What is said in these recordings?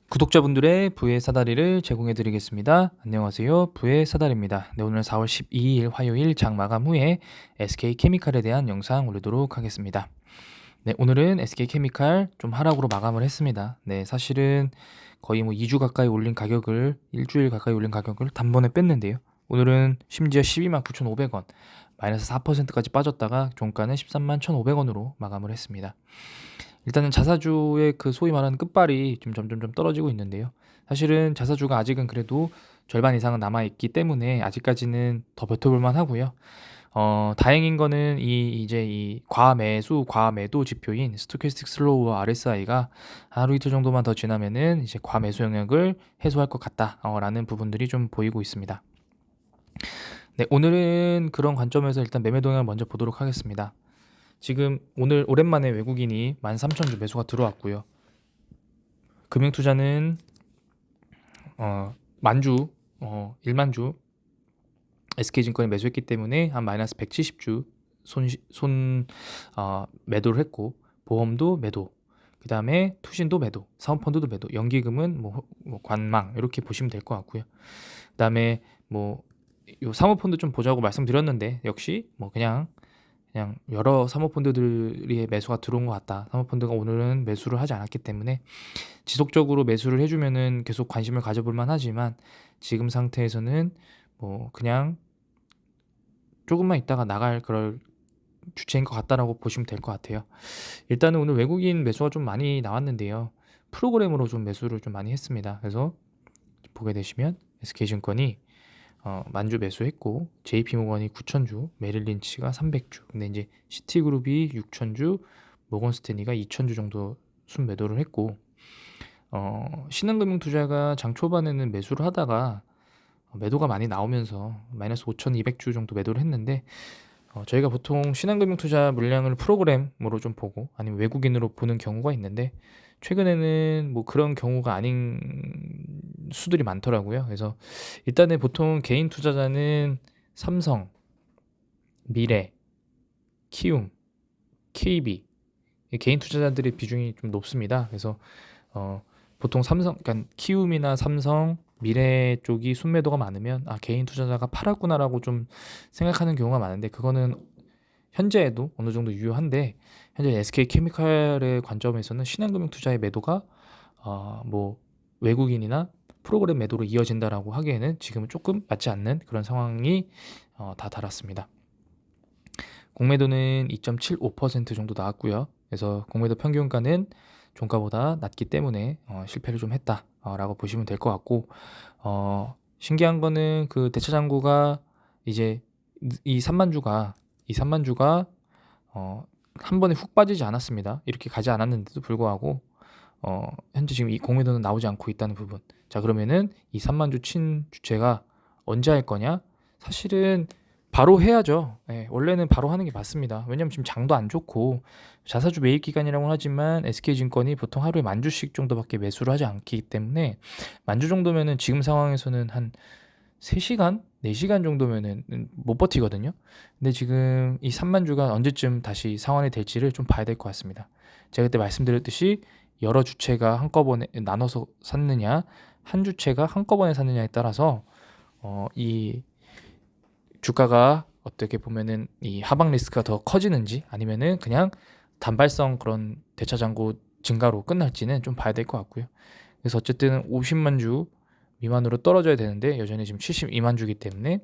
구독자분들의 부의 사다리를 제공해 드리겠습니다. 안녕하세요. 부의 사다리입니다. 네, 오늘 4월 12일 화요일 장 마감 후에 SK케미칼에 대한 영상 올리도록 하겠습니다. 네, 오늘은 SK케미칼 좀 하락으로 마감을 했습니다. 네, 사실은 거의 2주 가까이 올린 가격을, 일주일 가까이 올린 가격을 단번에 뺐는데요. 오늘은 심지어 129,500원, 마이너스 4%까지 빠졌다가 종가는 131,500원으로 마감을 했습니다. 일단은 자사주의 그 소위 말하는 끝발이 좀 점점 떨어지고 있는데요. 사실은 자사주가 아직은 그래도 절반 이상은 남아 있기 때문에 아직까지는 더 버텨볼 만하고요. 다행인 거는 이제 이 과매수, 과매도 지표인 스토캐스틱 슬로우 RSI가 하루 이틀 정도만 더 지나면은 이제 과매수 영역을 해소할 것 같다라는 부분들이 좀 보이고 있습니다. 네, 오늘은 그런 관점에서 일단 매매 동향을 먼저 보도록 하겠습니다. 지금 오늘 오랜만에 외국인이 13,000주 매수가 들어왔고요. 금융투자는 만주 1만주 SK증권에 매수했기 때문에 한 마이너스 170주 매도를 했고, 보험도 매도, 그 다음에 투신도 매도, 사모펀드도 매도, 연기금은 관망 이렇게 보시면 될 것 같고요. 그 다음에 요 사모펀드 좀 보자고 말씀드렸는데 역시 그냥 여러 사모펀드들의 매수가 들어온 것 같다. 사모펀드가 오늘은 매수를 하지 않았기 때문에 지속적으로 매수를 해주면은 계속 관심을 가져볼 만하지만 지금 상태에서는 그냥 조금만 있다가 나갈 그럴 주체인 것 같다라고 보시면 될 것 같아요. 일단은 오늘 외국인 매수가 좀 많이 나왔는데요. 프로그램으로 좀 매수를 좀 많이 했습니다. 그래서 보게 되시면 SK증권이 만주 매수했고, JP모건이 9,000주, 메릴린치가 300주. 근데 이제 시티그룹이 6,000주, 모건스탠리가 2,000주 정도 순매도를 했고, 신한금융투자가 장 초반에는 매수를 하다가 매도가 많이 나오면서 마이너스 5,200주 정도 매도를 했는데, 저희가 보통 신한금융투자 물량을 프로그램으로 좀 보고 아니면 외국인으로 보는 경우가 있는데, 최근에는 그런 경우가 아닌 수들이 많더라고요. 그래서 일단은 보통 개인 투자자는 삼성, 미래, 키움, KB 개인 투자자들의 비중이 좀 높습니다. 그래서 보통 그러니까 키움이나 삼성, 미래 쪽이 순매도가 많으면 개인 투자자가 팔았구나라고 좀 생각하는 경우가 많은데, 그거는 현재에도 어느 정도 유효한데, 현재 SK케미칼의 관점에서는 신한금융투자의 매도가 외국인이나 프로그램 매도로 이어진다라고 하기에는 지금은 조금 맞지 않는 그런 상황이 다 달았습니다. 공매도는 2.75% 정도 나왔고요. 그래서 공매도 평균가는 종가보다 낮기 때문에 실패를 좀 했다라고 보시면 될 것 같고, 신기한 거는 그 대차장고가 이제 이 3만주가 한 번에 훅 빠지지 않았습니다. 이렇게 가지 않았는데도 불구하고 현재 지금 이 공매도는 나오지 않고 있다는 부분. 자, 그러면은 이 3만주 친 주체가 언제 할 거냐? 사실은 바로 해야죠. 네, 원래는 바로 하는 게 맞습니다. 왜냐면 지금 장도 안 좋고 자사주 매입 기간이라고 하지만 SK증권이 보통 하루에 10,000주씩 정도밖에 매수를 하지 않기 때문에, 10,000주 정도면은 지금 상황에서는 한 3시간, 4시간 정도면은 못 버티거든요. 근데 지금 이 3만주가 언제쯤 다시 상환이 될지를 좀 봐야 될 것 같습니다. 제가 그때 말씀드렸듯이 여러 주체가 한꺼번에 나눠서 샀느냐, 한 주체가 한꺼번에 샀느냐에 따라서 이 주가가 어떻게 보면은 이 하방 리스크가 더 커지는지 아니면은 그냥 단발성 그런 대차장고 증가로 끝날지는 좀 봐야 될 것 같고요. 그래서 어쨌든 50만 주 미만으로 떨어져야 되는데 여전히 지금 72만 주기 때문에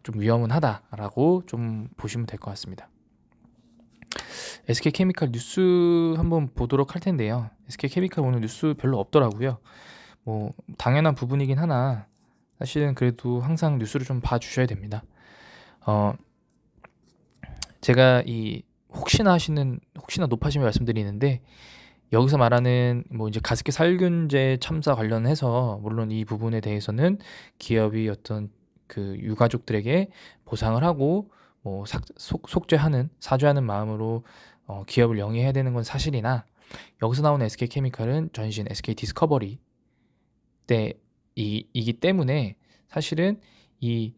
좀 위험은 하다라고 좀 보시면 될 것 같습니다. SK케미칼 뉴스 한번 보도록 할 텐데요. SK케미칼 오늘 뉴스 별로 없더라고요. 당연한 부분이긴 하나 사실은 그래도 항상 뉴스를 좀 봐주셔야 됩니다. 제가 혹시나 높아심을 말씀드리는데, 여기서 말하는 이제 가습기 살균제 참사 관련해서 물론 이 부분에 대해서는 기업이 어떤 그 유가족들에게 보상을 하고 속죄하는 사죄하는 마음으로 기업을 영위해야 되는 건 사실이나, 여기서 나오는 SK케미칼은 전신 SK 디스커버리 때이기 때문에 사실은 이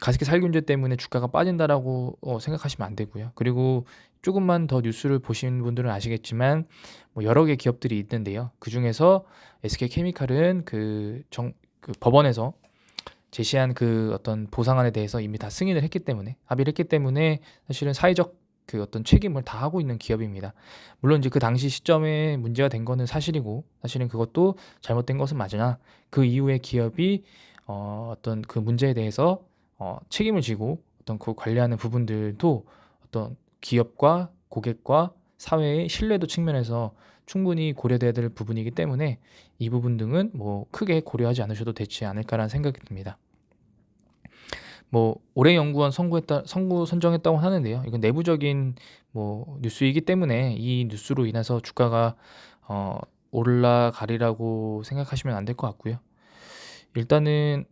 가습기 살균제 때문에 주가가 빠진다라고 생각하시면 안 되고요. 그리고 조금만 더 뉴스를 보신 분들은 아시겠지만 뭐 여러 개 기업들이 있는데요. 그중에서 SK케미칼은 그 법원에서 제시한 그 어떤 보상안에 대해서 이미 다 승인을 했기 때문에, 합의를 했기 때문에 사실은 사회적 그 어떤 책임을 다하고 있는 기업입니다. 물론 이제 그 당시 시점에 문제가 된 거는 사실이고, 사실은 그것도 잘못된 것은 맞으나 그 이후에 기업이 어떤 그 문제에 대해서 책임을 지고 어떤 그 관리하는 부분들도 어떤 기업과 고객과 사회의 신뢰도 측면에서 충분히 고려돼야 될 부분이기 때문에 이 부분 등은 뭐 크게 고려하지 않으셔도 되지 않을까라는 생각이 듭니다. 뭐 올해 연구원 선고 선정했다고 하는데요. 이건 내부적인 뭐 뉴스이기 때문에 이 뉴스로 인해서 주가가 올라가리라고 생각하시면 안 될 것 같고요. 일단은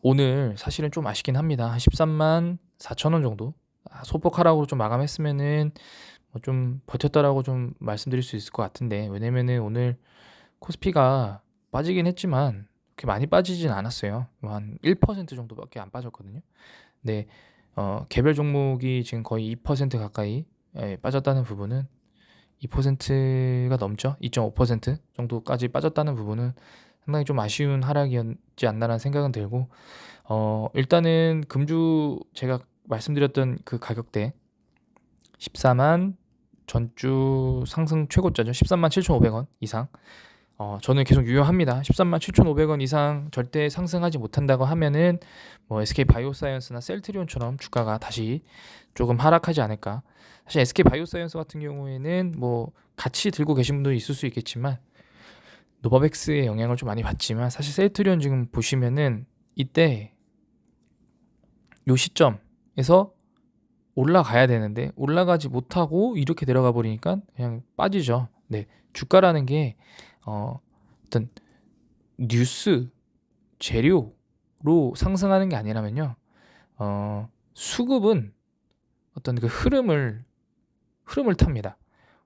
오늘 사실은 좀 아쉽긴 합니다. 한 13만 4천 원 정도 소폭 하락으로 좀 마감했으면은 좀 버텼다라고 좀 말씀드릴 수 있을 것 같은데, 왜냐면은 오늘 코스피가 빠지긴 했지만 그렇게 많이 빠지진 않았어요. 한 1% 정도밖에 안 빠졌거든요. 근데 개별 종목이 지금 거의 2% 가까이 빠졌다는 부분은, 2%가 넘죠. 2.5% 정도까지 빠졌다는 부분은 상당히 좀 아쉬운 하락이었지 않나라는 생각은 들고, 일단은 금주 제가 말씀드렸던 그 가격대 14만, 전주 상승 최고자죠. 13만 7,500원 이상. 저는 계속 유효합니다. 13만 7,500원 이상 절대 상승하지 못한다고 하면은 뭐 SK 바이오사이언스나 셀트리온처럼 주가가 다시 조금 하락하지 않을까. 사실 SK 바이오사이언스 같은 경우에는 뭐 같이 들고 계신 분도 있을 수 있겠지만 노바백스의 영향을 좀 많이 받지만, 사실 셀트리온 지금 보시면은 이때 요 시점에서 올라가야 되는데 올라가지 못하고 이렇게 내려가 버리니까 그냥 빠지죠. 네, 주가라는 게 어떤 뉴스 재료로 상승하는 게 아니라면요, 수급은 어떤 그 흐름을 탑니다.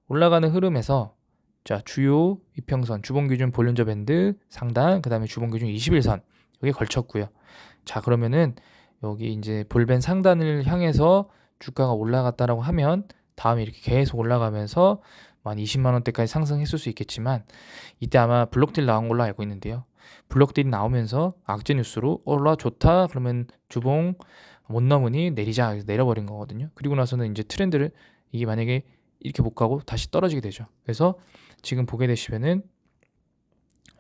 올라가는 흐름에서 자, 주요 이평선, 주봉기준 볼륨저 밴드 상단, 그 다음에 주봉기준 21선 여기에 걸쳤고요. 자, 그러면은 여기 이제 볼밴 상단을 향해서 주가가 올라갔다라고 하면 다음에 이렇게 계속 올라가면서 한 20만 원대까지 상승했을 수 있겠지만, 이때 아마 블록딜 나온 걸로 알고 있는데요. 블록딜이 나오면서 악재 뉴스로 올라 좋다 그러면 주봉 못 넘으니 내리자, 내려버린 거거든요. 그리고 나서는 이제 트렌드를, 이게 만약에 이렇게 못 가고 다시 떨어지게 되죠. 그래서 지금 보게 되시면은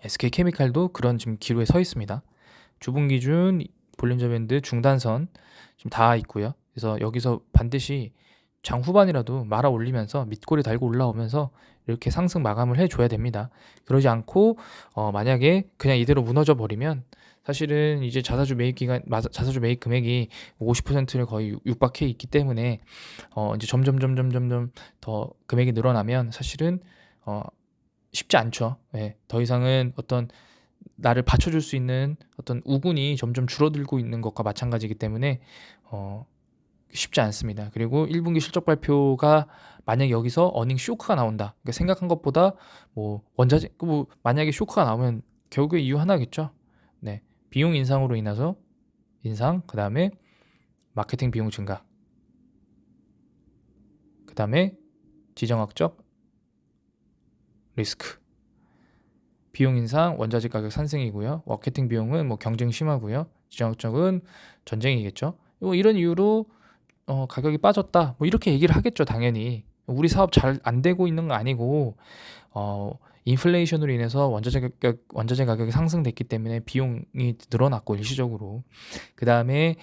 SK케미칼도 그런 지금 기로에 서 있습니다. 주봉 기준 볼륨저 밴드 중단선 지금 다 있고요. 그래서 여기서 반드시 장 후반이라도 말아 올리면서 밑꼬리 달고 올라오면서 이렇게 상승 마감을 해줘야 됩니다. 그러지 않고 만약에 그냥 이대로 무너져 버리면 사실은 이제 자사주 매입 금액이 50%를 거의 육박해 있기 때문에 이제 점점 더 금액이 늘어나면 사실은 쉽지 않죠. 예, 더 이상은 어떤 나를 받쳐줄 수 있는 어떤 우군이 점점 줄어들고 있는 것과 마찬가지이기 때문에 쉽지 않습니다. 그리고 1분기 실적 발표가 만약에 여기서 어닝 쇼크가 나온다, 그러니까 생각한 것보다 뭐 원자재 뭐 만약에 쇼크가 나오면 결국에 이유 하나겠죠. 네, 비용 인상으로 인해서 인상, 그 다음에 마케팅 비용 증가, 그 다음에 지정학적 리스크. 비용 인상, 원자재 가격 상승이고요. 마케팅 비용은 뭐 경쟁 심하고요. 지정학적은 전쟁이겠죠. 이런 이유로 가격이 빠졌다, 뭐 이렇게 얘기를 하겠죠. 당연히 우리 사업 잘 안 되고 있는 거 아니고 인플레이션으로 인해서 원자재 가격이 상승됐기 때문에 비용이 늘어났고 일시적으로, 그 다음에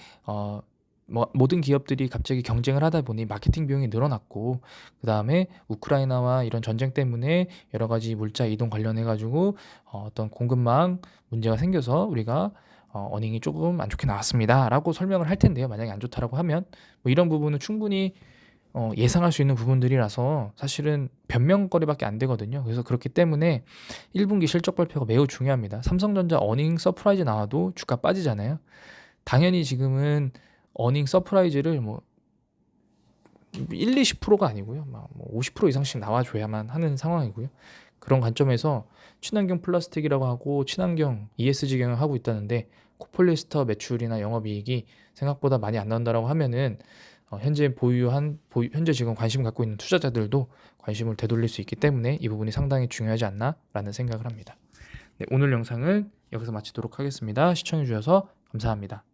뭐 모든 기업들이 갑자기 경쟁을 하다 보니 마케팅 비용이 늘어났고, 그 다음에 우크라이나와 이런 전쟁 때문에 여러 가지 물자 이동 관련해 가지고 어떤 공급망 문제가 생겨서 우리가 어닝이 조금 안 좋게 나왔습니다라고 설명을 할 텐데요. 만약에 안 좋다라고 하면 뭐 이런 부분은 충분히 예상할 수 있는 부분들이라서 사실은 변명거리밖에 안 되거든요. 그래서 그렇기 때문에 1분기 실적 발표가 매우 중요합니다. 삼성전자 어닝 서프라이즈 나와도 주가 빠지잖아요. 당연히 지금은 어닝 서프라이즈를 뭐 1, 20%가 아니고요. 막 50% 이상씩 나와줘야만 하는 상황이고요. 그런 관점에서 친환경 플라스틱이라고 하고 친환경 ESG 경영을 하고 있다는데 코폴리스터 매출이나 영업이익이 생각보다 많이 안 나온다라고 하면은 현재 현재 지금 관심 갖고 있는 투자자들도 관심을 되돌릴 수 있기 때문에 이 부분이 상당히 중요하지 않나라는 생각을 합니다. 네, 오늘 영상은 여기서 마치도록 하겠습니다. 시청해 주셔서 감사합니다.